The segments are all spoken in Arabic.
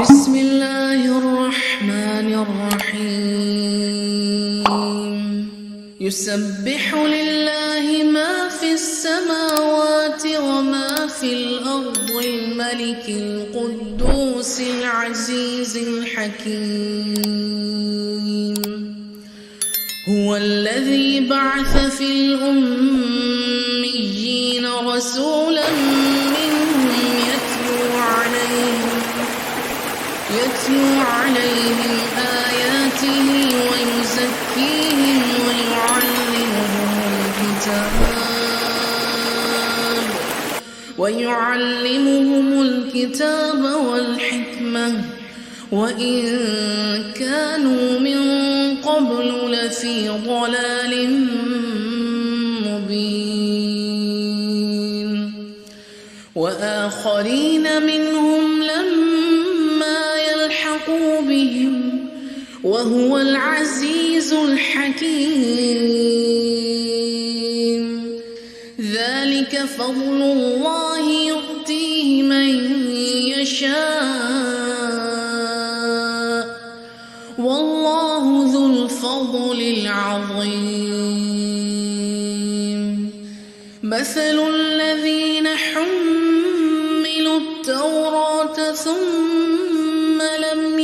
بسم الله الرحمن الرحيم يسبح لله ما في السماوات وما في الأرض الملك القدوس العزيز الحكيم هو الذي بعث في الأميين رسولا منهم يتلو عليهم آياته ويزكيهم ويعلمهم الكتاب والحكمة وإن كانوا من قبل لفي ضلال مبين وآخرين منهم لما يلحقوا بهم وهو العزيز الحكيم ذلك فضل الله يؤتيه من يشاء والله ذو الفضل العظيم مثل الذين حملوا التوراة ثم لم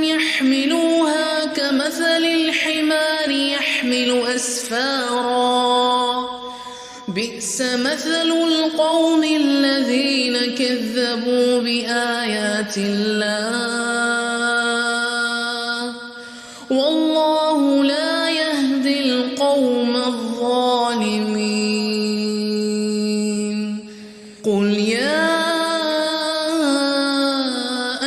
يحملوها كمثل الحمار يحمل أسفارا بئس مثل القوم الذين كذبوا بآيات الله والله لا يهدي القوم الظالمين قل يا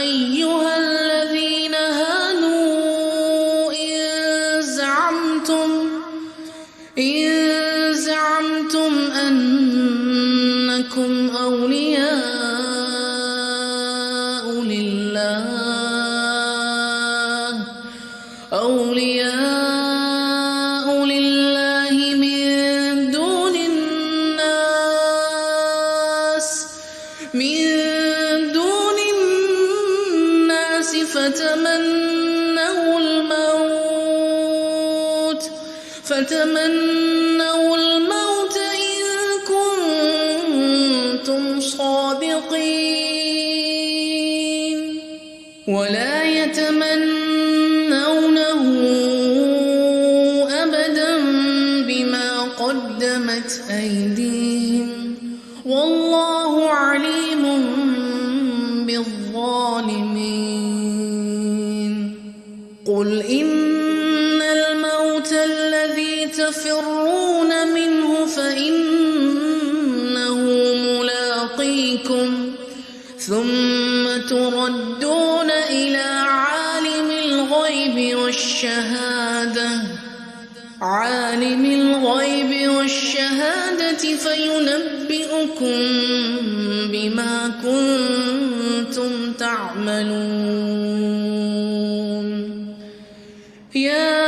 أيها الذين هادوا إن زعمتم أنكم أولياء لله من دون الناس فتمنوا الموت إن كنتم صادقين ولا يتمنونه أبدا بما قدمت أيديهم والله عليم بالظالمين قل إن الموت الذي تفرون منه فإنه ملاقيكم ثم تردون إلى عالم الغيب والشهادة فينبئكم بما كنتم تعملون يا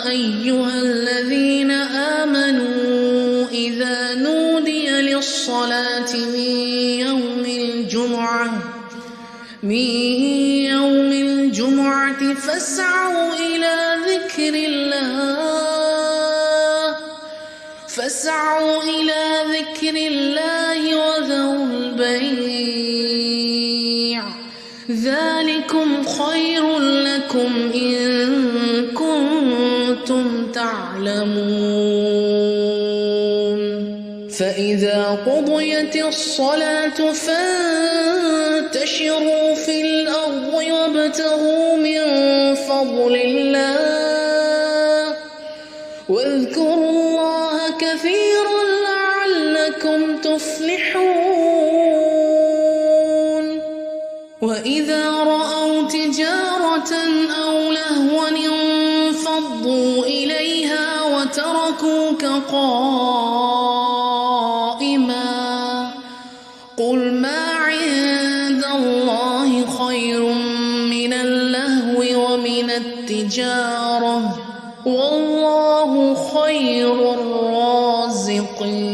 أيها الذين آمنوا إذا نودي للصلاة من يوم الجمعة فاسعوا إلى ذكر الله وذروا البيع ذلكم خير لكم إن كنتم تعلمون فإذا قضيت الصلاة فانتشروا في الأرض وابتغوا من فضل الله واذكروا الله كثيرا لعلكم تفلحون وإذا رأوا تجارة أو لهوا انفضوا إليها وتركوك قائما قل ما عند الله خير من اللهو ومن التجارة والله خير الرازقين